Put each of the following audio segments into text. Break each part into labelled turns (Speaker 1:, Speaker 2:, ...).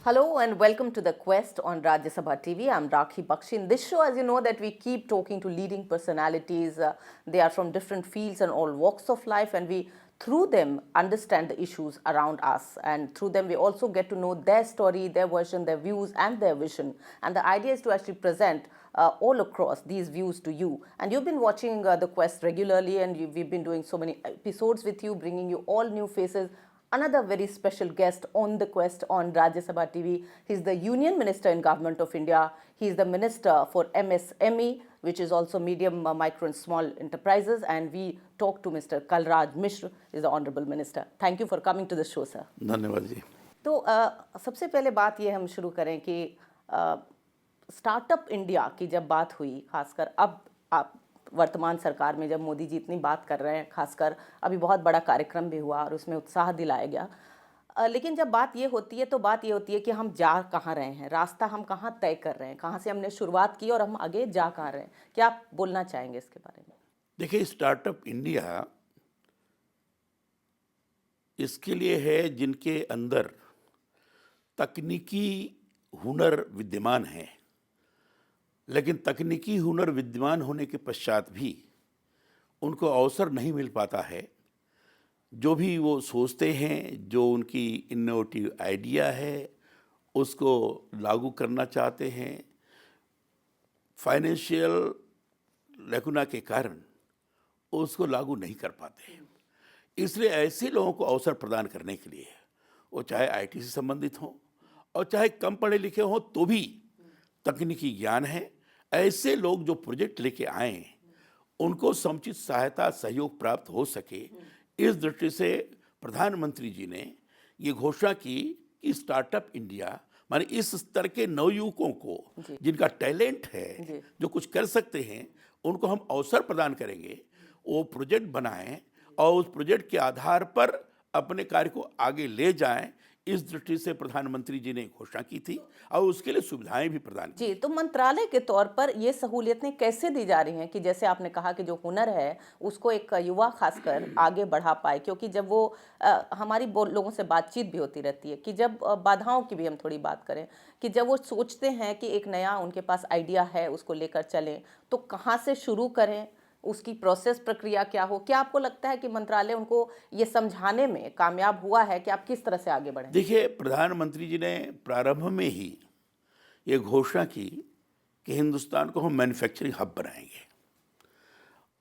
Speaker 1: Hello and welcome to The Quest on Rajya Sabha TV. I'm Rakhi Bakshi. In this show, as you know, that we keep talking to leading personalities. They are from different fields and all walks of life, and we, through them, understand the issues around us. And through them, we also get to know their story, their version, their views, and their vision. And the idea is to actually present all across these views to you. And you've been watching The Quest regularly, and we've been doing so many episodes with you, bringing you all new faces. Another very special guest on The Quest on Rajya Sabha TV. He's the Union Minister in Government of India. He's the Minister for MSME, which is also medium, micro and small enterprises. And we talk to Mr. Kalraj Mishra, is the Honorable Minister. Thank you for coming to the show, sir.
Speaker 2: धन्यवाद जी।
Speaker 1: तो सबसे पहले बात ये हम शुरू करें कि स्टार्टअप इंडिया की जब बात हुई, खासकर अब आप वर्तमान सरकार में जब मोदी जी इतनी बात कर रहे हैं, खासकर अभी बहुत बड़ा कार्यक्रम भी हुआ और उसमें उत्साह दिलाया गया, लेकिन जब बात ये होती है तो बात ये होती है कि हम जा कहाँ रहे हैं, रास्ता हम कहाँ तय कर रहे हैं, कहाँ से हमने शुरुआत की और हम आगे जा कहाँ रहे हैं। क्या आप बोलना चाहेंगे इसके बारे में?
Speaker 2: देखिए, स्टार्टअप इंडिया इसके लिए है जिनके अंदर तकनीकी हुनर विद्यमान है, लेकिन तकनीकी हुनर विद्यमान होने के पश्चात भी उनको अवसर नहीं मिल पाता है। जो भी वो सोचते हैं, जो उनकी इनोवेटिव आइडिया है, उसको लागू करना चाहते हैं, फाइनेंशियल लैकुना के कारण उसको लागू नहीं कर पाते हैं। इसलिए ऐसे लोगों को अवसर प्रदान करने के लिए, वो चाहे आईटी से संबंधित हों और चाहे कम पढ़े लिखे हों तो भी तकनीकी ज्ञान है, ऐसे लोग जो प्रोजेक्ट लेके आए उनको समुचित सहायता सहयोग प्राप्त हो सके, इस दृष्टि से प्रधानमंत्री जी ने ये घोषणा की कि स्टार्टअप इंडिया माने इस स्तर के नवयुवकों को जिनका टैलेंट है, जो कुछ कर सकते हैं, उनको हम अवसर प्रदान करेंगे। वो प्रोजेक्ट बनाएं और उस प्रोजेक्ट के आधार पर अपने कार्य को आगे ले जाएं। इस दृष्टि से प्रधानमंत्री जी ने घोषणा की थी और उसके लिए सुविधाएं भी प्रदान की।
Speaker 1: जी, तो मंत्रालय के तौर पर ये सहूलियतें कैसे दी जा रही हैं कि जैसे आपने कहा कि जो हुनर है उसको एक युवा खासकर आगे बढ़ा पाए, क्योंकि जब वो हमारी लोगों से बातचीत भी होती रहती है कि जब बाधाओं की भी हम थोड़ी बात करें कि जब वो सोचते हैं कि एक नया उनके पास आइडिया है, उसको लेकर चलें, तो कहाँ से शुरू करें, उसकी प्रोसेस प्रक्रिया क्या हो? क्या आपको लगता है कि मंत्रालय उनको ये समझाने में कामयाब हुआ है कि आप किस तरह से आगे बढ़ें?
Speaker 2: देखिए, प्रधानमंत्री जी ने प्रारंभ में ही ये घोषणा की कि हिंदुस्तान को हम मैन्युफैक्चरिंग हब बनाएंगे,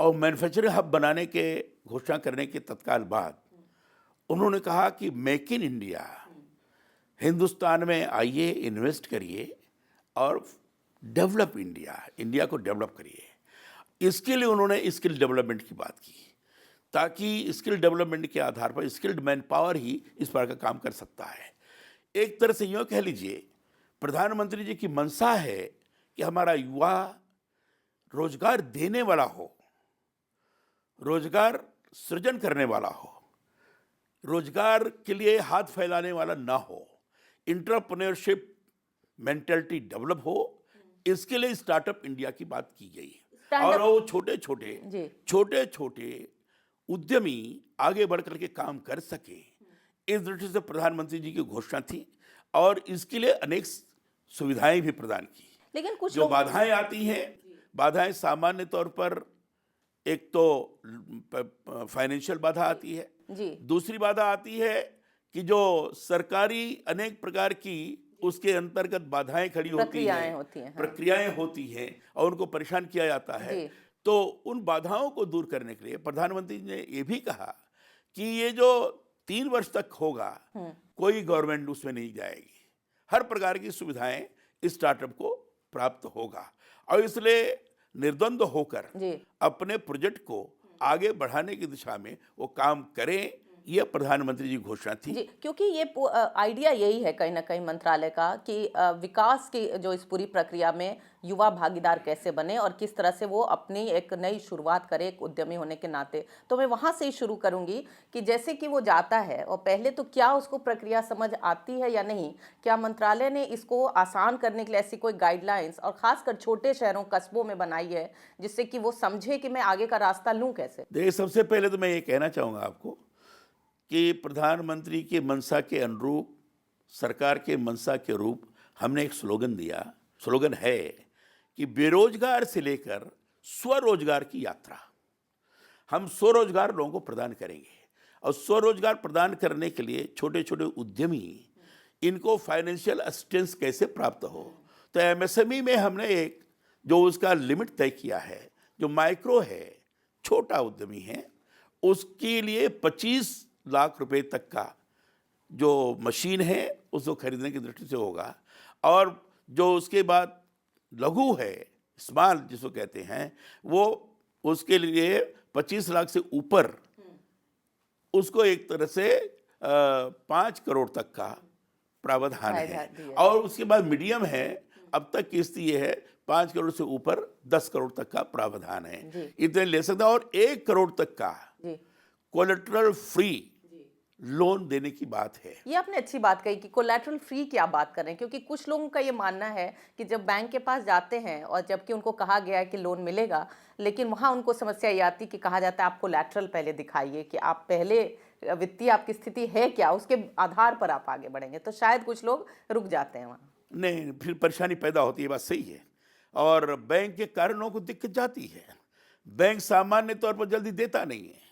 Speaker 2: और मैन्युफैक्चरिंग हब बनाने के घोषणा करने के तत्काल बाद उन्होंने कहा कि मेक इन इंडिया, हिंदुस्तान में आइए, इन्वेस्ट करिए और डेवलप इंडिया, इंडिया को डेवलप करिए। इसके लिए उन्होंने स्किल डेवलपमेंट की बात की, ताकि स्किल डेवलपमेंट के आधार पर स्किल्ड मैन पावर ही इस प्रकार का काम कर सकता है। एक तरह से यूँ कह लीजिए, प्रधानमंत्री जी की मंशा है कि हमारा युवा रोजगार देने वाला हो, रोजगार सृजन करने वाला हो, रोजगार के लिए हाथ फैलाने वाला ना हो, एंटरप्रेन्योरशिप मेंटालिटी डेवलप हो। इसके लिए स्टार्टअप इंडिया की बात की गई और वो छोटे छोटे उद्यमी आगे बढ़ करके काम कर सके, इस दृष्टि से प्रधानमंत्री जी की घोषणा थी और इसके लिए अनेक सुविधाएं भी प्रदान की।
Speaker 1: लेकिन कुछ
Speaker 2: जो बाधाएं आती हैं, बाधाएं सामान्य तौर पर एक तो फाइनेंशियल बाधा आती है, दूसरी बाधा आती है कि जो सरकारी अनेक प्रकार की उसके अंतर्गत बाधाएं खड़ी होती हैं, प्रक्रियाएं होती हैं और उनको परेशान किया जाता है। तो उन बाधाओं को दूर करने के लिए प्रधानमंत्री ने ये भी कहा कि ये जो 3 वर्ष तक होगा, कोई गवर्नमेंट उसमें नहीं जाएगी, हर प्रकार की सुविधाएं इस स्टार्टअप को प्राप्त होगा, और इसलिए निर्द्वंद होकर अपने प्रोजेक्ट को आगे बढ़ाने की दिशा में वो काम करें। यह प्रधानमंत्री जी घोषणा थी
Speaker 1: जी, क्योंकि ये आइडिया यही है कहीं ना कहीं मंत्रालय का कि विकास की जो इस पूरी प्रक्रिया में युवा भागीदार कैसे बने और किस तरह से वो अपनी एक नई शुरुआत करे एक उद्यमी होने के नाते। तो मैं वहाँ से ही शुरू करूँगी कि जैसे कि वो जाता है और पहले तो क्या उसको प्रक्रिया समझ आती है या नहीं, क्या मंत्रालय ने इसको आसान करने के लिए ऐसी कोई गाइडलाइंस और खासकर छोटे शहरों कस्बों में बनाई है जिससे कि वो समझे कि मैं आगे का रास्ता लूँ कैसे?
Speaker 2: देखिए, सबसे पहले तो मैं ये कहना चाहूँगा आपको कि प्रधानमंत्री की मंशा के अनुरूप सरकार के मंशा के रूप हमने एक स्लोगन दिया। स्लोगन है कि बेरोजगार से लेकर स्वरोजगार की यात्रा। हम स्वरोजगार लोगों को प्रदान करेंगे और स्वरोजगार प्रदान करने के लिए छोटे छोटे उद्यमी इनको फाइनेंशियल असिस्टेंस कैसे प्राप्त हो, तो एमएसएमई में हमने एक जो उसका लिमिट तय किया है, जो माइक्रो है, छोटा उद्यमी है, उसके लिए 25 लाख रुपए तक का जो मशीन है उसको खरीदने की दृष्टि से होगा। और जो उसके बाद लघु है, स्मॉल जिसको कहते हैं, वो उसके लिए 25 लाख से ऊपर उसको एक तरह से 5 करोड़ तक का प्रावधान है। और उसके बाद मीडियम है, अब तक किस्त ये है 5 करोड़ से ऊपर 10 करोड़ तक का प्रावधान है, इतने ले सकता है। और 1 करोड़ तक का कोलेटरल फ्री लोन देने की बात है।
Speaker 1: ये आपने अच्छी बात कही कि कोलैटरल फ्री की आप बात कर रहे हैं, क्योंकि कुछ लोगों का ये मानना है कि जब बैंक के पास जाते हैं और जबकि उनको कहा गया है कि लोन मिलेगा, लेकिन वहाँ उनको समस्या ये आती कि कहा जाता है आप कोलैटरल पहले दिखाइए, कि आप पहले वित्तीय आपकी स्थिति है क्या, उसके आधार पर आप आगे बढ़ेंगे, तो शायद कुछ लोग रुक जाते हैं वहाँ।
Speaker 2: नहीं, फिर परेशानी पैदा होती है, बात सही है। और बैंक के कारणों को दिक्कत जाती है। बैंक सामान्य तौर पर जल्दी देता नहीं है,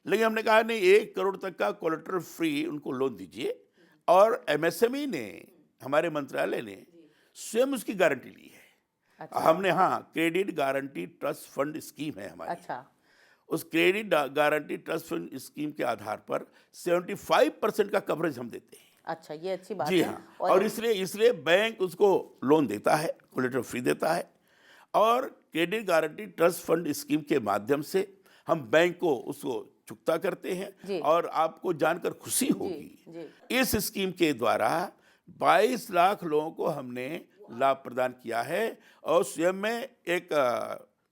Speaker 2: लेकिन हमने कहा नहीं, 1 करोड़ तक का कोलेटरल फ्री उनको लोन दीजिए। और एमएसएमई ने, हमारे मंत्रालय ने स्वयं उसकी गारंटी ली है। अच्छा। हमने, हाँ, credit guarantee trust fund scheme है हमारी।
Speaker 1: अच्छा।
Speaker 2: उस credit guarantee trust fund scheme के आधार पर 75% का कवरेज हम देते हैं।
Speaker 1: अच्छा, ये अच्छी बात
Speaker 2: जी
Speaker 1: है।
Speaker 2: हाँ, और इसलिए बैंक उसको लोन देता है, कोलेटरल फ्री देता है। और credit guarantee trust fund scheme के माध्यम से हम बैंक को उसको चुकता करते हैं। और आपको जानकर खुशी होगी, इस स्कीम के द्वारा 22 लाख लोगों को हमने लाभ प्रदान किया है और स्वयं में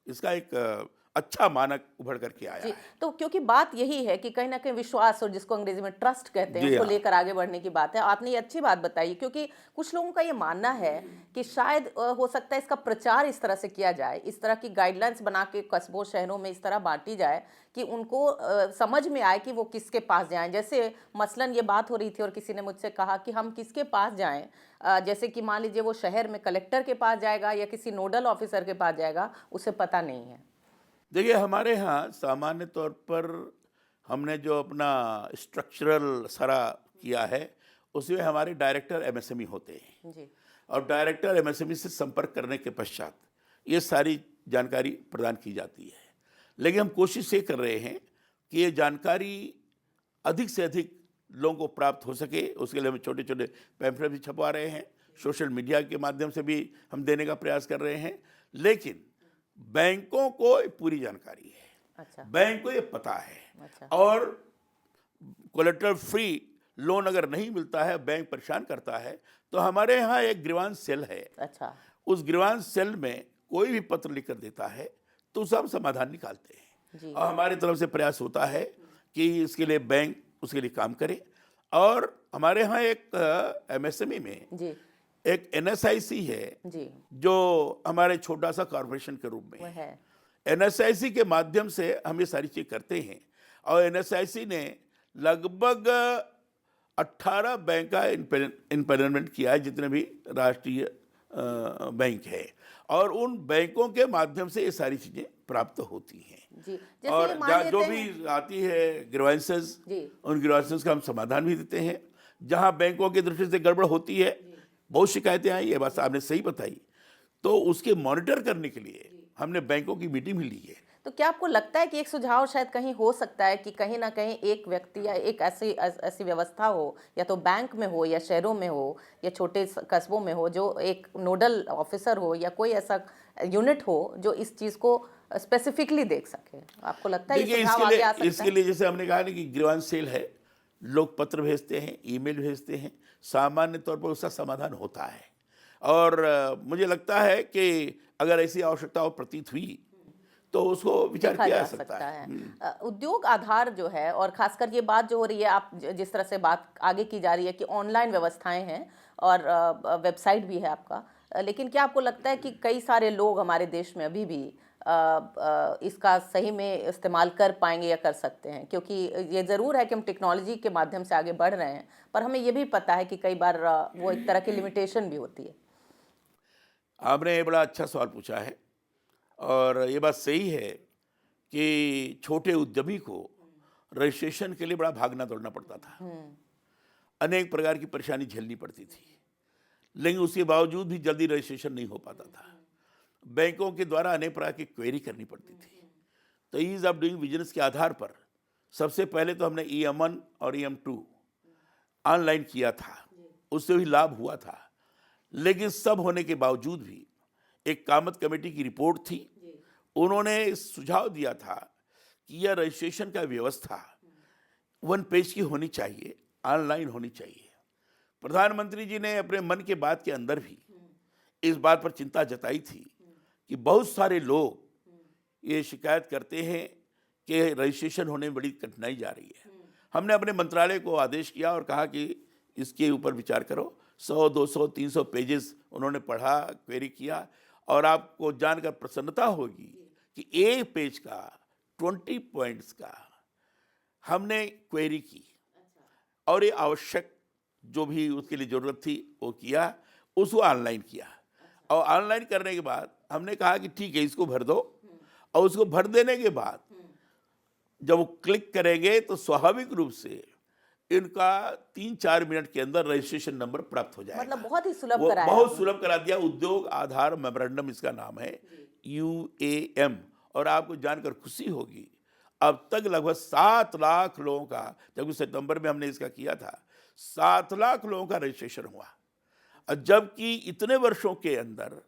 Speaker 2: इसका एक अच्छा मानक उभर करके आया है।
Speaker 1: तो क्योंकि बात यही है कि कहीं ना कहीं विश्वास, और जिसको अंग्रेजी में ट्रस्ट कहते हैं, उसको लेकर आगे बढ़ने की बात है। आपने ये अच्छी बात बताई, क्योंकि कुछ लोगों का ये मानना है कि शायद हो सकता है इसका प्रचार इस तरह से किया जाए, इस तरह की गाइडलाइंस बना के कस्बों शहरों में इस तरह बांटी जाए कि उनको समझ में आए कि वो किसके पास जाएं। जैसे मसलन ये बात हो रही थी और किसी ने मुझसे कहा कि हम किसके पास जाएं, जैसे कि मान लीजिए वो शहर में कलेक्टर के पास जाएगा या किसी नोडल ऑफिसर के पास जाएगा, उसे पता नहीं है।
Speaker 2: देखिए, हमारे यहाँ सामान्य तौर पर हमने जो अपना स्ट्रक्चरल सारा किया है, उसमें हमारे डायरेक्टर एमएसएमई होते हैं जी। और डायरेक्टर एमएसएमई से संपर्क करने के पश्चात ये सारी जानकारी प्रदान की जाती है। लेकिन हम कोशिश ये कर रहे हैं कि ये जानकारी अधिक से अधिक लोगों को प्राप्त हो सके। उसके लिए हम छोटे छोटे पैम्फलेट भी छपवा रहे हैं, सोशल मीडिया के माध्यम से भी हम देने का प्रयास कर रहे हैं। लेकिन बैंकों को पूरी जानकारी है। अच्छा। बैंक को ये पता है। अच्छा। और कोलेटरल फ्री लोन अगर नहीं मिलता है, बैंक परेशान करता है, तो हमारे यहाँ एक ग्रीवांस सेल है। अच्छा। उस ग्रीवांस सेल में कोई भी पत्र लिख कर देता है तो उसका हम समाधान निकालते हैं जी। और हमारी तरफ से प्रयास होता है कि इसके लिए बैंक उसके लिए काम करे। और हमारे यहाँ एक एमएसएमई में जी एक एनएसआईसी है जी, जो हमारे छोटा सा कॉर्पोरेशन के रूप में है। एनएसआईसी के माध्यम से हम ये सारी चीज़ करते हैं। और एनएसआईसी ने लगभग 18 बैंक का इम्पेनलमेंट किया है, जितने भी राष्ट्रीय बैंक है। और उन बैंकों के माध्यम से ये सारी चीज़ें प्राप्त होती हैं जी। और जो भी आती है ग्रीवेंसेस, उन ग्रीवेंसेस का हम समाधान भी देते हैं। जहाँ बैंकों की दृष्टि से गड़बड़ होती है, बहुत शिकायतें आई, ये बात आपने सही बताई, तो उसके मॉनिटर करने के लिए हमने बैंकों की मीटिंग भी ली है।
Speaker 1: तो क्या आपको लगता है कि एक सुझाव शायद कहीं हो सकता है कि कहीं ना कहीं एक व्यक्ति या एक ऐसी व्यवस्था हो, या तो बैंक में हो या शहरों में हो या छोटे कस्बों में हो, जो एक नोडल ऑफिसर हो या कोई ऐसा यूनिट हो जो इस चीज़ को स्पेसिफिकली देख सके? आपको लगता है ये सुझाव आगे आ सकता है?
Speaker 2: इसके लिए जैसे हमने कहा ना कि ग्रीवांस सेल है, लोग पत्र भेजते हैं, ईमेल भेजते हैं, सामान्य तौर पर उसका समाधान होता है। और मुझे लगता है कि अगर ऐसी आवश्यकता प्रतीत हुई तो उसको विचार किया जा सकता है।
Speaker 1: उद्योग आधार जो है, और खासकर ये बात जो हो रही है, आप जिस तरह से बात आगे की जा रही है कि ऑनलाइन व्यवस्थाएं हैं और वेबसाइट भी है आपका, लेकिन क्या आपको लगता है कि कई सारे लोग हमारे देश में अभी भी इसका सही में इस्तेमाल कर पाएंगे या कर सकते हैं, क्योंकि ये ज़रूर है कि हम टेक्नोलॉजी के माध्यम से आगे बढ़ रहे हैं, पर हमें ये भी पता है कि कई बार वो एक तरह की लिमिटेशन भी होती है।
Speaker 2: आपने ये बड़ा अच्छा सवाल पूछा है और ये बात सही है कि छोटे उद्यमी को रजिस्ट्रेशन के लिए बड़ा भागना दौड़ना पड़ता था, अनेक प्रकार की परेशानी झेलनी पड़ती थी, लेकिन उसके बावजूद भी जल्दी रजिस्ट्रेशन नहीं हो पाता था। बैंकों के द्वारा अनेक प्रकार की क्वेरी करनी पड़ती थी। तो ईज ऑफ डूइंग बिजनेस के आधार पर सबसे पहले तो हमने EM1 और EM2 ऑनलाइन किया था, उससे भी लाभ हुआ था। लेकिन सब होने के बावजूद भी एक कामत कमेटी की रिपोर्ट थी, उन्होंने सुझाव दिया था कि यह रजिस्ट्रेशन का व्यवस्था 1 पेज की होनी चाहिए, ऑनलाइन होनी चाहिए। प्रधानमंत्री जी ने अपने मन की बात के अंदर भी इस बात पर चिंता जताई थी कि बहुत सारे लोग ये शिकायत करते हैं कि रजिस्ट्रेशन होने में बड़ी कठिनाई जा रही है। हमने अपने मंत्रालय को आदेश किया और कहा कि इसके ऊपर विचार करो। 100, 200, 300 पेजेस उन्होंने पढ़ा, क्वेरी किया और आपको जानकर प्रसन्नता होगी कि एक पेज का 20 पॉइंट्स का हमने क्वेरी की और ये आवश्यक जो भी उसके लिए ज़रूरत थी वो किया, उसको ऑनलाइन किया। और ऑनलाइन करने के बाद हमने कहा कि ठीक है, इसको भर दो, और उसको भर देने के बाद जब वो क्लिक करेंगे तो स्वाभाविक रूप से इनका 3-4 मिनट के अंदर रजिस्ट्रेशन नंबर प्राप्त हो जाएगा।
Speaker 1: मतलब बहुत ही सुलभ
Speaker 2: वो
Speaker 1: कराया
Speaker 2: बहुत
Speaker 1: आपने।
Speaker 2: सुलभ करा दिया। उद्योग आधार मेमोरेंडम इसका नाम है, UAM। और आपको जानकर खुशी होगी, अब तक लगभग 7 लाख लोगों का, जबकि सितंबर में हमने इसका किया था, 7 लाख लोगों का रजिस्ट्रेशन हुआ। और जबकि इतने वर्षों के अंदर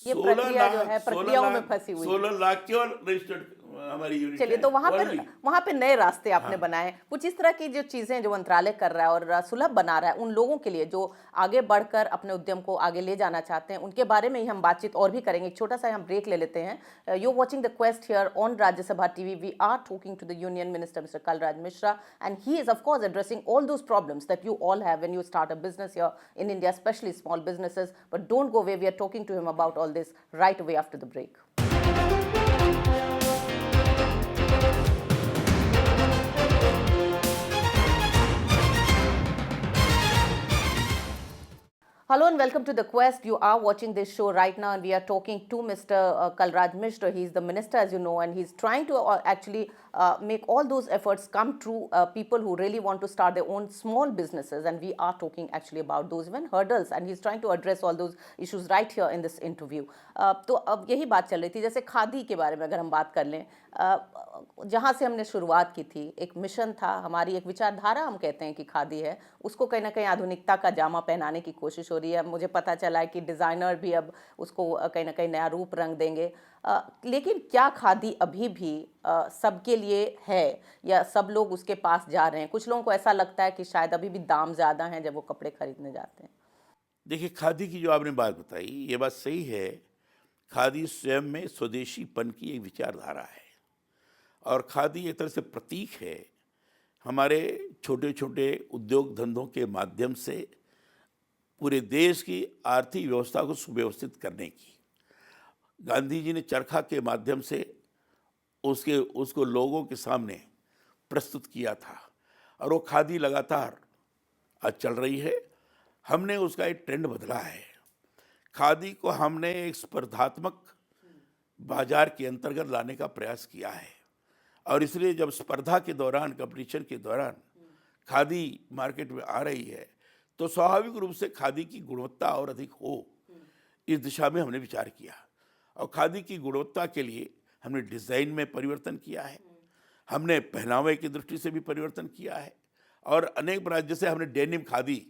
Speaker 1: ये प्रक्रिया जो है प्रक्रियाओं में फंसी हुई है।
Speaker 2: 16 लाख केवल रजिस्टर्ड हमारी यूनिट
Speaker 1: चलिए,
Speaker 2: है,
Speaker 1: तो वहां
Speaker 2: only।
Speaker 1: पे नए रास्ते आपने बनाए, कुछ इस तरह की जो चीजें जो मंत्रालय कर रहा है और सुलभ बना रहा है उन लोगों के लिए जो आगे बढ़कर अपने उद्यम को आगे ले जाना चाहते हैं, उनके बारे में ही हम बातचीत और भी करेंगे। एक छोटा सा हम ब्रेक ले लेते हैं। You watching the quest here on Rajya Sabha TV. We are talking to the union minister mister Kalraj Mishra, and he is of course addressing all those problems that you all have when you start a business here in India, specially small businesses. But don't go away, we are talking to him about all this right away after the break. Hello and welcome to The Quest. You are watching this show right now and we are talking to Mr. Kalraj Mishra. He's the minister, as you know, and he's trying to actually make all those efforts come true. People who really want to start their own small businesses, and we are talking actually about those even hurdles, and he's trying to address all those issues right here in this interview. तो अब यही बात चल रही थी, जैसे खादी के बारे में अगर हम बात कर लें, जहाँ से हमने शुरुआत की थी, एक मिशन था, हमारी एक विचारधारा हम कहते हैं कि खादी है, उसको कहीं ना कहीं आधुनिकता का जामा पहनाने की कोशिश हो रही है। मुझे पता चला है कि डिज़ाइनर भी अब उसको कहीं ना कहीं नया रूप रंग देंगे। लेकिन क्या खादी अभी भी सबके लिए है या सब लोग उसके पास जा रहे हैं? कुछ लोगों को ऐसा लगता है कि शायद अभी भी दाम ज़्यादा हैं जब वो कपड़े खरीदने जाते हैं।
Speaker 2: देखिए, खादी की जो आपने बात बताई, ये बात सही है। खादी स्वयं में स्वदेशीपन की एक विचारधारा है और खादी एक तरह से प्रतीक है हमारे छोटे छोटे उद्योग धंधों के माध्यम से पूरे देश की आर्थिक व्यवस्था को सुव्यवस्थित करने की। गांधी जी ने चरखा के माध्यम से उसको लोगों के सामने प्रस्तुत किया था और वो खादी लगातार आज चल रही है। हमने उसका एक ट्रेंड बदला है। खादी को हमने एक स्पर्धात्मक बाजार के अंतर्गत लाने का प्रयास किया है और इसलिए जब स्पर्धा के दौरान, कंपटीशन के दौरान खादी मार्केट में आ रही है तो स्वाभाविक रूप से खादी की गुणवत्ता और अधिक हो, इस दिशा में हमने विचार किया और खादी की गुणवत्ता के लिए हमने डिज़ाइन में परिवर्तन किया है, हमने पहनावे की दृष्टि से भी परिवर्तन किया है और अनेक प्रकार, जैसे हमने डेनिम खादी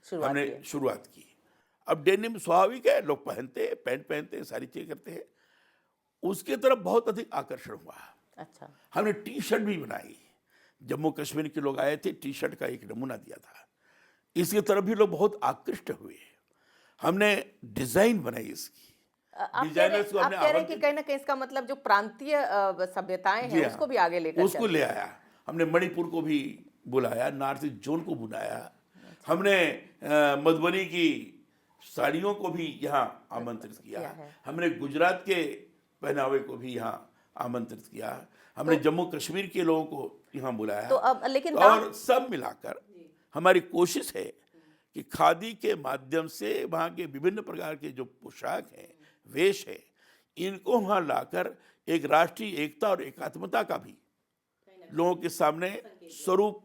Speaker 2: हमने शुरुआत की। अब डेनिम स्वाभाविक है, लोग पहनते हैं, पैंट पहनते हैं, सारी चीज़ें करते हैं, उसके तरफ बहुत अधिक आकर्षण हुआ।
Speaker 1: अच्छा,
Speaker 2: हमने टी शर्ट भी बनाई। जम्मू कश्मीर के लोग आए थे, टी शर्ट का एक नमूना दिया था, इसकी तरफ भी लोग बहुत आकृष्ट हुए। हमने डिजाइन बनाई इसकी।
Speaker 1: आप कह रहे हैं कि कहीं ना कहीं इसका मतलब जो प्रांतीय सभ्यताएं हैं उसको भी आगे लेकर
Speaker 2: उसको ले आया। हमने मणिपुर को भी बुलाया, नॉर्थ ईस्ट जोन को बुलाया, हमने मधुबनी की साड़ियों को भी यहाँ आमंत्रित किया,
Speaker 1: है।
Speaker 2: हमने गुजरात के पहनावे को भी यहाँ आमंत्रित किया, हमने जम्मू कश्मीर के लोगों को यहाँ बुलाया।
Speaker 1: तो अब लेकिन
Speaker 2: और सब मिलाकर हमारी कोशिश है कि खादी के माध्यम से वहाँ के विभिन्न प्रकार के जो पोशाक हैं, वेश है, इनको वहाँ लाकर एक राष्ट्रीय एकता और एकात्मता का भी लोगों के सामने स्वरूप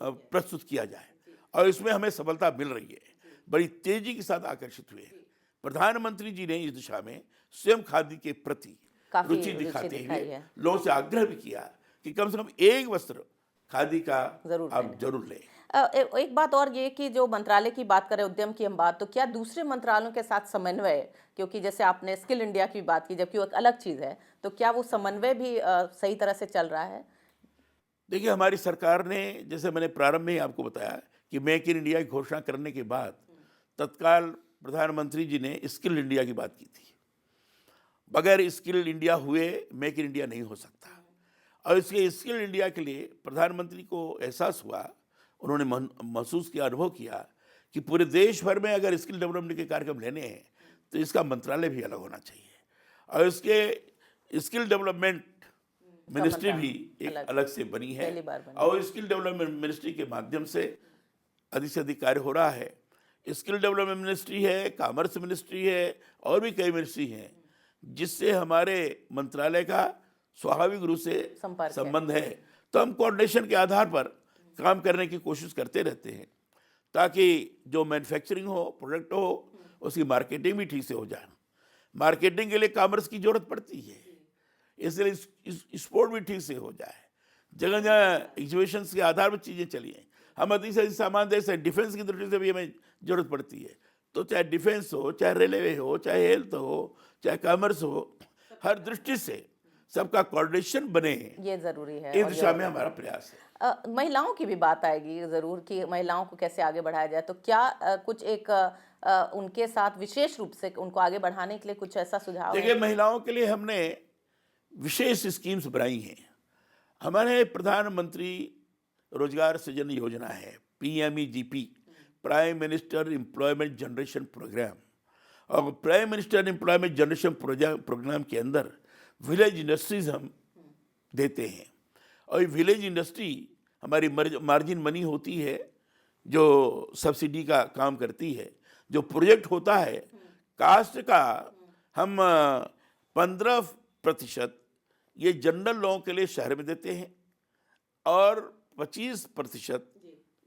Speaker 2: प्रस्तुत किया जाए, और इसमें हमें सफलता मिल रही है। बड़ी तेजी के साथ आकर्षित हुए प्रधानमंत्री जी ने इस दिशा में स्वयं खादी के प्रति
Speaker 1: काफी
Speaker 2: रुचि
Speaker 1: रुचि
Speaker 2: दिखाते
Speaker 1: दिखाई
Speaker 2: हुए
Speaker 1: है।
Speaker 2: लोगों से आग्रह भी किया कि कम से कम एक वस्त्र खादी का आप जरूर लें।
Speaker 1: एक बात और ये कि जो मंत्रालय की बात करें, उद्यम की हम बात, तो क्या दूसरे मंत्रालयों के साथ समन्वय, क्योंकि जैसे आपने स्किल इंडिया की बात की, जबकि वो एक अलग चीज़ है, तो क्या वो समन्वय भी सही तरह से चल रहा है?
Speaker 2: देखिए, हमारी सरकार ने, जैसे मैंने प्रारंभ में ही आपको बताया कि मेक इन इंडिया की घोषणा करने के बाद तत्काल प्रधानमंत्री जी ने स्किल इंडिया की बात की थी। बगैर स्किल इंडिया हुए मेक इन इंडिया नहीं हो सकता, और इसके स्किल इंडिया के लिए प्रधानमंत्री को एहसास हुआ, उन्होंने महसूस किया, अनुभव किया कि पूरे देश भर में अगर स्किल डेवलपमेंट के कार्यक्रम लेने हैं तो इसका मंत्रालय भी अलग होना चाहिए, और इसके स्किल डेवलपमेंट मिनिस्ट्री भी एक अलग से बनी है, और स्किल डेवलपमेंट मिनिस्ट्री के माध्यम से अधिक से अधिक कार्य हो रहा है। स्किल डेवलपमेंट मिनिस्ट्री है, कॉमर्स मिनिस्ट्री है, और भी कई मिनिस्ट्री हैं जिससे हमारे मंत्रालय का स्वाभाविक रूप से संबंध है। तो हम कोऑर्डिनेशन के आधार पर काम करने की कोशिश करते रहते हैं ताकि जो मैन्युफैक्चरिंग हो, प्रोडक्ट हो, उसकी मार्केटिंग भी ठीक से हो जाए। मार्केटिंग के लिए कॉमर्स की जरूरत पड़ती है, इसलिए स्पोर्ट भी ठीक से हो जाए। जगह जगह एग्जीबिशंस के आधार पर चीज़ें चलिए। हम अधिक से अधिक सामान दे सकते, डिफेंस की दृष्टि से भी हमें जरूरत पड़ती है। तो चाहे डिफेंस हो, चाहे रेलवे हो, चाहे हेल्थ हो, चाहे कॉमर्स हो, हर दृष्टि से सबका कोऑर्डिनेशन बने,
Speaker 1: ये जरूरी है।
Speaker 2: इस दिशा में हमारा प्रयास है।
Speaker 1: महिलाओं की भी बात आएगी जरूर कि महिलाओं को कैसे आगे बढ़ाया जाए, तो क्या कुछ एक उनके साथ विशेष रूप से उनको आगे बढ़ाने के लिए कुछ ऐसा सुझाव है?
Speaker 2: देखिए, महिलाओं के लिए हमने विशेष स्कीम्स बनाई हैं। हमारे प्रधानमंत्री रोजगार सृजन योजना है, PMEGP, prime minister employment generation programme, और prime minister employment generation programme के अंदर विलेज इंडस्ट्रीज हम देते हैं, और विलेज इंडस्ट्री हमारी मार्जिन मनी होती है जो सब्सिडी का काम करती है। जो प्रोजेक्ट होता है कास्ट का, हम 15% ये जनरल लोगों के लिए शहर में देते हैं और 25%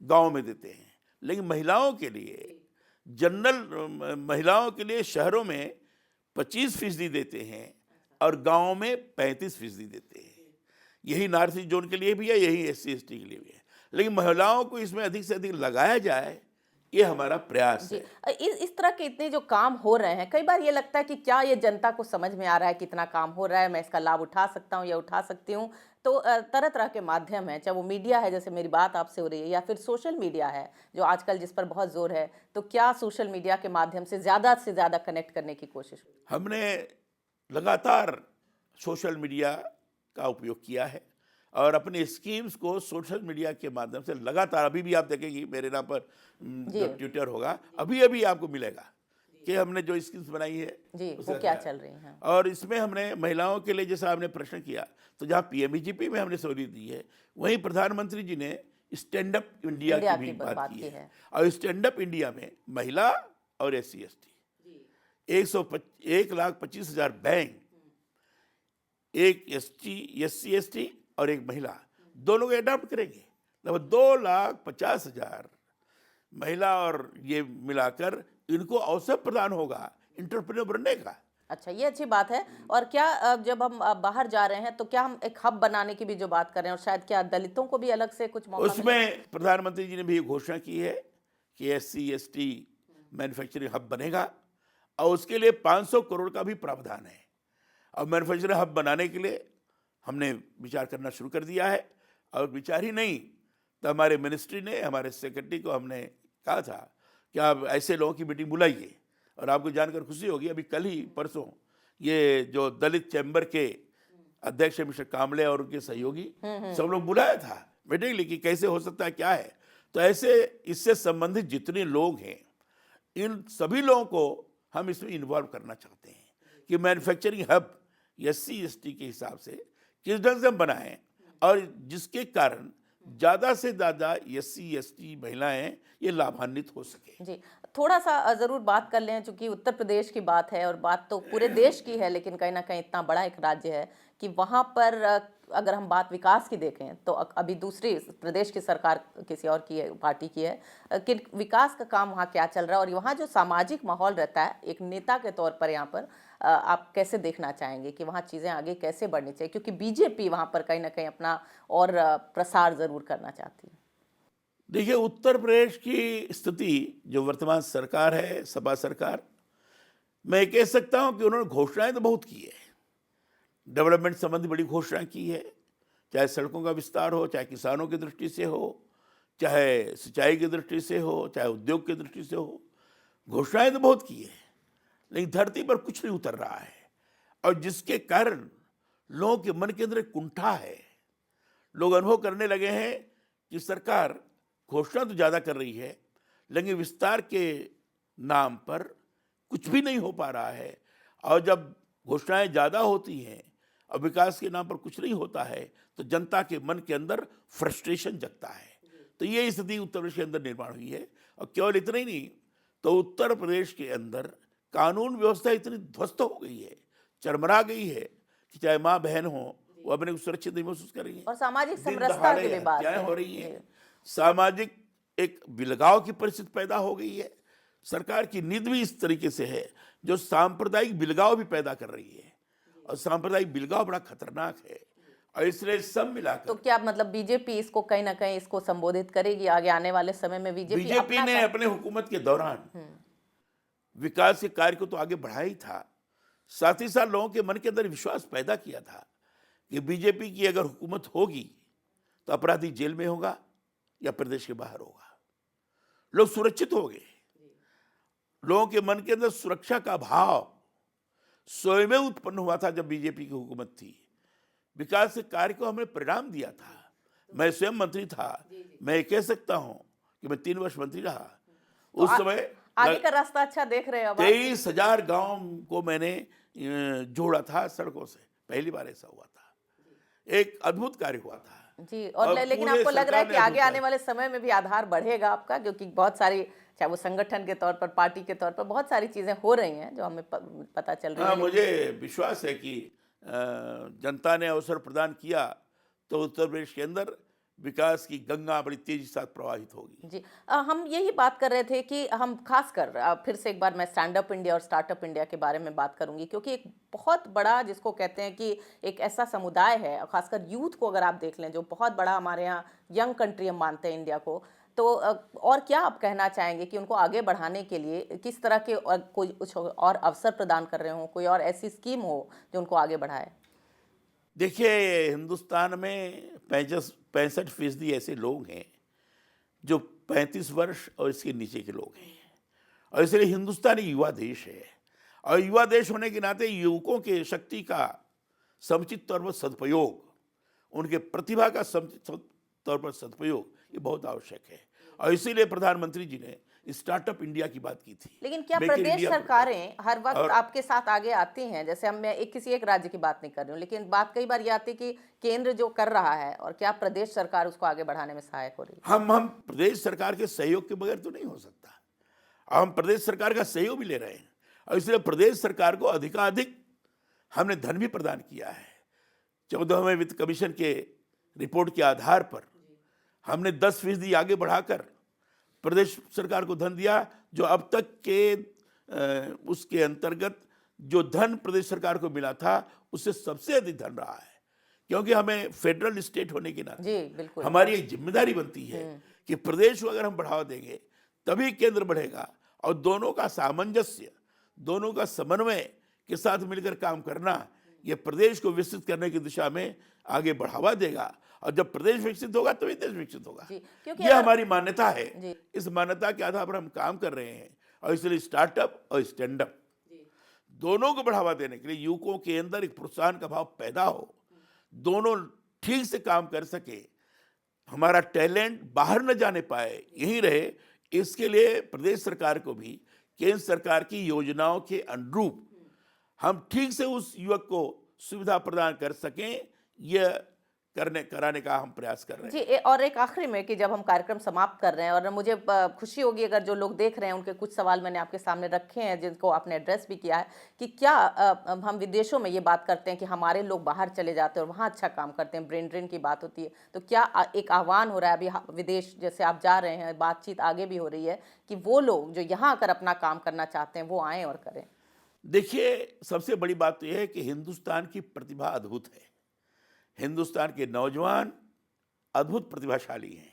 Speaker 2: गांव में देते हैं। लेकिन महिलाओं के लिए, जनरल महिलाओं के लिए शहरों में 25% देते हैं और गांव में 35% देते हैं। यही नॉर्थ ईस्ट जोन के लिए भी है, यही SC/ST के लिए भी है। लेकिन महिलाओं को इसमें अधिक से अधिक लगाया जाए, ये हमारा प्रयास है।
Speaker 1: इस तरह के इतने जो काम हो रहे हैं, कई बार ये लगता है कि क्या ये जनता को समझ में आ रहा है कितना काम हो रहा है, मैं इसका लाभ उठा सकता हूँ या उठा सकती हूँ। तो तरह तरह के माध्यम है, चाहे वो मीडिया है, जैसे मेरी बात आपसे हो रही है, या फिर सोशल मीडिया है जो आजकल जिस पर बहुत जोर है। तो क्या सोशल मीडिया के माध्यम से ज़्यादा कनेक्ट करने की कोशिश?
Speaker 2: हमने लगातार सोशल मीडिया का उपयोग किया है और अपने स्कीम्स को सोशल मीडिया के माध्यम से लगातार, अभी भी आप देखेंगे मेरे नाम पर जो ट्विटर होगा, अभी आपको मिलेगा कि हमने जो स्कीम्स बनाई है
Speaker 1: जी, वो क्या चल रही हैं।
Speaker 2: और इसमें हमने महिलाओं के लिए, जैसा आपने प्रश्न किया, तो जहाँ PMEGP में हमने सहूलियत दी है, वहीं प्रधानमंत्री जी ने स्टैंड अप इंडिया की भी बात की है। और स्टैंड अप इंडिया में महिला और SC/ST 1,25,000 बैंक, एक SC/ST और एक महिला, दोनों को अडॉप्ट करेंगे। लगभग 2,50,000 महिला और ये मिलाकर इनको अवसर प्रदान होगा इंटरप्रेन्योर बनने का।
Speaker 1: अच्छा, ये अच्छी बात है। और क्या जब हम बाहर जा रहे हैं तो क्या हम एक हब बनाने की भी जो बात कर रहे हैं, और शायद क्या दलितों को भी अलग से कुछ मौका
Speaker 2: उसमें प्रधानमंत्री जी ने भी घोषणा की है कि SC/ST मैन्युफैक्चरिंग हब बनेगा और उसके लिए 500 करोड़ का भी प्रावधान है। और मैन्युफैक्चरिंग हब बनाने के लिए हमने विचार करना शुरू कर दिया है। और विचार ही नहीं, तो हमारे मिनिस्ट्री ने, हमारे सेक्रेटरी को हमने कहा था कि आप ऐसे लोगों की मीटिंग बुलाइए। और आपको जानकर खुशी होगी, अभी कल ही परसों ये जो दलित चैम्बर के अध्यक्ष मिस्टर कामले और उनके सहयोगी सब लोग बुलाया था मीटिंग, लेकिन कैसे हो सकता है, क्या है। तो ऐसे इससे संबंधित जितने लोग हैं, इन सभी लोगों को हम इसमें इन्वॉल्व करना चाहते हैं कि मैन्युफैक्चरिंग हब SC ST के हिसाब से किस ढंग से हम बनाएं और जिसके कारण ज़्यादा से ज़्यादा SC ST महिलाएं ये लाभान्वित हो सके।
Speaker 1: जी, थोड़ा सा ज़रूर बात कर लें, चूँकि उत्तर प्रदेश की बात है और बात तो पूरे देश की है, लेकिन कहीं न कहीं इतना बड़ा एक राज्य है कि वहाँ पर अगर हम बात विकास की देखें तो अभी दूसरी प्रदेश की सरकार किसी और की है, पार्टी की है, कि विकास का काम वहाँ क्या चल रहा है और वहाँ जो सामाजिक माहौल रहता है एक नेता के तौर पर, यहाँ पर आप कैसे देखना चाहेंगे कि वहाँ चीज़ें आगे कैसे बढ़नी चाहिए, क्योंकि बीजेपी वहाँ पर कहीं ना कहीं अपना और प्रसार ज़रूर करना चाहती है।
Speaker 2: देखिए, उत्तर प्रदेश की स्थिति जो वर्तमान सरकार है, सपा सरकार, मैं कह सकता हूं कि उन्होंने घोषणाएं तो बहुत की है, डेवलपमेंट संबंधी बड़ी घोषणाएं की है, चाहे सड़कों का विस्तार हो, चाहे किसानों की दृष्टि से हो, चाहे सिंचाई की दृष्टि से हो, चाहे उद्योग की दृष्टि से हो। घोषणाएं तो बहुत की है, लेकिन धरती पर कुछ नहीं उतर रहा है, और जिसके कारण लोगों के मन के अंदर एक कुंठा है। लोग अनुभव करने लगे हैं कि सरकार घोषणा तो ज़्यादा कर रही है, लेकिन विस्तार के नाम पर कुछ भी नहीं हो पा रहा है। और जब घोषणाएं ज़्यादा होती हैं और विकास के नाम पर कुछ नहीं होता है, तो जनता के मन के अंदर फ्रस्ट्रेशन जगता है। तो ये स्थिति उत्तर प्रदेश के अंदर निर्माण हुई है। और केवल इतना ही नहीं, तो उत्तर प्रदेश के अंदर कानून व्यवस्था इतनी ध्वस्त हो गई है, चरमरा गई है, कि चाहे माँ बहन हो, वो अपने को सुरक्षित नहीं महसूस कर रही है।
Speaker 1: और सामाजिक
Speaker 2: दिन
Speaker 1: समरसता
Speaker 2: दहाड़े
Speaker 1: की भी बात
Speaker 2: हत्याएं
Speaker 1: है।
Speaker 2: हो रही हैं, सामाजिक एक बिलगाव की परिस्थिति पैदा हो गई है। सरकार की नीति भी इस तरीके से है जो सांप्रदायिक बिलगाव भी पैदा कर रही है, और सांप्रदायिक बिलगाव बड़ा खतरनाक है। और इसलिए सब मिलाकर
Speaker 1: तो क्या मतलब बीजेपी इसको कहीं ना कहीं इसको संबोधित करेगी आगे आने वाले समय में?
Speaker 2: बीजेपी ने अपने हुकूमत के दौरान विकास के कार्य को तो आगे बढ़ाया ही था, साथ ही साथ लोगों के मन के अंदर विश्वास पैदा किया था कि बीजेपी की अगर हुकूमत होगी तो अपराधी जेल में होगा या प्रदेश के बाहर होगा, लोग सुरक्षित होंगे। लोगों के मन के अंदर सुरक्षा का भाव स्वयं में उत्पन्न हुआ था जब बीजेपी की हुकूमत थी। विकास के कार्य को हमने परिणाम दिया था। मैं स्वयं मंत्री था, मैं कह सकता हूं कि मैं 3 वर्ष मंत्री रहा। उस समय
Speaker 1: आगे का रास्ता अच्छा देख रहे हो अब आप?
Speaker 2: 23,000 गांव को मैंने जोड़ा था सड़कों से, पहली बार ऐसा हुआ था। एक अद्भुत कार्य हुआ था
Speaker 1: जी। और लेकिन
Speaker 2: पूरे
Speaker 1: आपको लग रहा है
Speaker 2: सरकार
Speaker 1: कि
Speaker 2: ने
Speaker 1: आगे
Speaker 2: अद्भुत
Speaker 1: आने वाले समय में भी आधार बढ़ेगा आपका, क्योंकि बहुत सारी, चाहे वो संगठन के तौर पर, पार्टी के तौर पर, बहुत सारी चीजें हो रही हैं जो हमें पता चल रही है।
Speaker 2: हाँ, मुझे विश्वास है कि जनता ने अवसर प्रदान किया तो उत्तर प्रदेश के अंदर विकास की गंगा बड़ी तेजी से साथ प्रवाहित होगी।
Speaker 1: जी। हम यही बात कर रहे थे कि हम खासकर फिर से एक बार मैं स्टैंड अप इंडिया और स्टार्टअप इंडिया के बारे में बात करूंगी, क्योंकि एक बहुत बड़ा, जिसको कहते हैं कि एक ऐसा समुदाय है, खासकर यूथ को अगर आप देख लें, जो बहुत बड़ा हमारे यहाँ यंग कंट्री हम मानते हैं इंडिया को। तो और क्या आप कहना चाहेंगे कि उनको आगे बढ़ाने के लिए किस तरह के कोई कुछ और अवसर प्रदान कर रहे हो, कोई और ऐसी स्कीम हो जो उनको आगे बढ़ाए?
Speaker 2: देखिए, हिंदुस्तान में 65% ऐसे लोग हैं जो 35 वर्ष और इसके नीचे के लोग हैं, और इसलिए हिंदुस्तान एक युवा देश है। और युवा देश होने के नाते युवकों के शक्ति का समुचित तौर पर सदुपयोग, उनके प्रतिभा का समुचित तौर पर सदुपयोग, ये बहुत आवश्यक है। और इसीलिए प्रधानमंत्री जी ने स्टार्टअप इंडिया की बात की थी।
Speaker 1: लेकिन क्या
Speaker 2: मेक इन
Speaker 1: प्रदेश
Speaker 2: इंडिया
Speaker 1: सरकारें हर वक्त
Speaker 2: और
Speaker 1: आपके साथ आगे आती हैं? जैसे मैं किसी एक राज्य की बात नहीं कर रही हूँ, लेकिन बात कई बार ये आती है कि केंद्र जो कर रहा है, और क्या प्रदेश सरकार उसको आगे बढ़ाने में सहायक हो रही है?
Speaker 2: हम प्रदेश सरकार के सहयोग के बगैर तो नहीं हो सकता। हम प्रदेश सरकार का सहयोग भी ले रहे हैं, और इसलिए प्रदेश सरकार को अधिकाधिक हमने धन भी प्रदान किया है। 14वें वित्त कमीशन के रिपोर्ट के आधार पर हमने 10% आगे बढ़ाकर प्रदेश सरकार को धन दिया, जो अब तक के उसके अंतर्गत जो धन प्रदेश सरकार को मिला था उससे सबसे अधिक धन रहा है। क्योंकि हमें फेडरल स्टेट होने के नाते
Speaker 1: जी बिल्कुल,
Speaker 2: हमारी एक जिम्मेदारी बनती है कि प्रदेश को अगर हम बढ़ावा देंगे तभी केंद्र बढ़ेगा, और दोनों का सामंजस्य, दोनों का समन्वय के साथ मिलकर काम करना, ये प्रदेश को विकसित करने की दिशा में आगे बढ़ावा देगा। और जब प्रदेश विकसित होगा तभी देश विकसित होगा। ये हमारी मान्यता है। इस मान्यता के आधार पर हम काम कर रहे हैं, और इसलिए स्टार्टअप और स्टैंड अप दोनों को बढ़ावा देने के लिए युवकों के अंदर एक प्रोत्साहन का भाव पैदा हो, दोनों ठीक से काम कर सके, हमारा टैलेंट बाहर न जाने पाए, यहीं रहे, इसके लिए प्रदेश सरकार को भी केंद्र सरकार की योजनाओं के अनुरूप हम ठीक से उस युवक को सुविधा प्रदान कर सकें, यह कराने का हम प्रयास कर रहे हैं।
Speaker 1: जी और एक आखिरी में कि जब हम कार्यक्रम समाप्त कर रहे हैं और मुझे खुशी होगी अगर जो लोग देख रहे हैं उनके कुछ सवाल मैंने आपके सामने रखे हैं जिनको आपने एड्रेस भी किया है कि क्या हम विदेशों में ये बात करते हैं कि हमारे लोग बाहर चले जाते हैं और वहाँ अच्छा काम करते हैं, ब्रेन ड्रेन की बात होती है, तो क्या एक आह्वान हो रहा है अभी विदेश जैसे आप जा रहे हैं, बातचीत आगे भी हो रही है कि वो लोग जो यहाँ आकर अपना काम करना चाहते हैं वो आएँ और करें?
Speaker 2: देखिए, सबसे बड़ी बात तो यह है कि हिंदुस्तान की प्रतिभा अद्भुत है। हिंदुस्तान के नौजवान अद्भुत प्रतिभाशाली हैं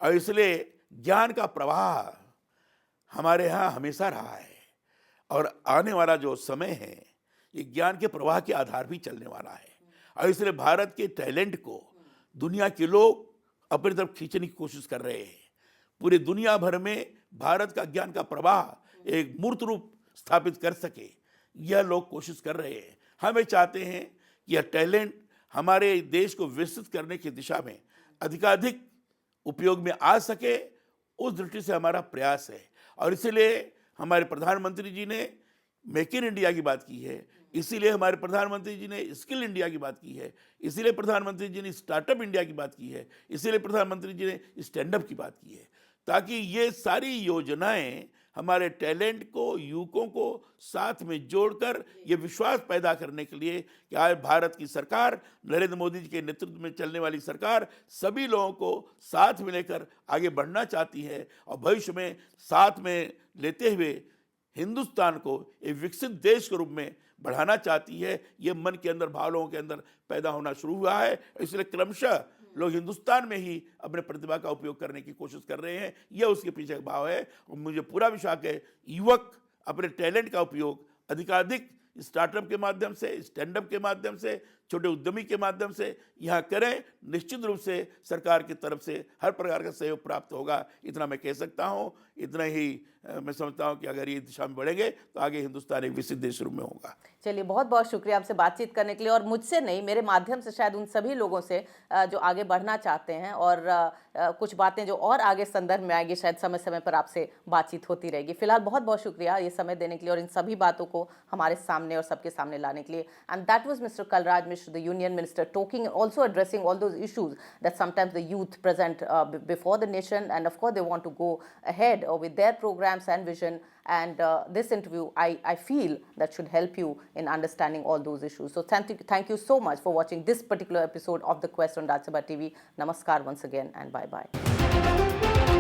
Speaker 2: और इसलिए ज्ञान का प्रवाह हमारे यहाँ हमेशा रहा है और आने वाला जो समय है ये ज्ञान के प्रवाह के आधार भी चलने वाला है और इसलिए भारत के टैलेंट को दुनिया के लोग अपनी तरफ खींचने की कोशिश कर रहे हैं। पूरी दुनिया भर में भारत का ज्ञान का प्रवाह एक मूर्त रूप स्थापित कर सके, यह लोग कोशिश कर रहे हैं। हमें चाहते हैं कि यह टैलेंट हमारे देश को विकसित करने की दिशा में अधिकाधिक उपयोग में आ सके, उस दृष्टि से हमारा प्रयास है और इसीलिए हमारे प्रधानमंत्री जी ने मेक इन इंडिया की बात की है, इसीलिए हमारे प्रधानमंत्री जी ने स्किल इंडिया की बात की है, इसीलिए प्रधानमंत्री जी ने स्टार्टअप इंडिया की बात की है, इसीलिए प्रधानमंत्री जी ने स्टैंड अप की बात की है, ताकि ये सारी योजनाएं हमारे टैलेंट को, युवकों को साथ में जोड़कर ये विश्वास पैदा करने के लिए कि आज भारत की सरकार, नरेंद्र मोदी जी के नेतृत्व में चलने वाली सरकार सभी लोगों को साथ में लेकर आगे बढ़ना चाहती है और भविष्य में साथ में लेते हुए हिंदुस्तान को एक विकसित देश के रूप में बढ़ाना चाहती है। ये मन के अंदर, भाव लोगों के अंदर पैदा होना शुरू हुआ है, इसलिए क्रमशः लोग हिंदुस्तान में ही अपने प्रतिभा का उपयोग करने की कोशिश कर रहे हैं। यह उसके पीछे का भाव है और मुझे पूरा विश्वास है युवक अपने टैलेंट का उपयोग अधिकाधिक स्टार्टअप के माध्यम से, स्टैंड अप के माध्यम से, छोटे उद्यमी के माध्यम से यहाँ करें। निश्चित रूप से सरकार की तरफ से हर प्रकार का सहयोग प्राप्त होगा, इतना मैं कह सकता हूँ। इतना ही मैं समझता हूँ कि अगर ये दिशा में बढ़ेंगे तो आगे हिंदुस्तान एक विकसित देश रूप में होगा।
Speaker 1: चलिए, बहुत बहुत शुक्रिया आपसे बातचीत करने के लिए और मुझसे नहीं, मेरे माध्यम से शायद उन सभी लोगों से जो आगे बढ़ना चाहते हैं और कुछ बातें जो और आगे संदर्भ में आएगी शायद समय समय पर आपसे बातचीत होती रहेगी। फिलहाल बहुत बहुत शुक्रिया ये समय देने के लिए और इन सभी बातों को हमारे सामने और सबके सामने लाने के लिए। And that was mister Kalraj Mishra, the union minister, talking also addressing all those issues that sometimes the youth present before the nation, and of course they want to go ahead with their programs and vision, and this interview I feel that should help you in understanding all those issues. So thank you so much for watching this particular episode of The Quest on Rajya Sabha TV. Namaskar once again and bye bye.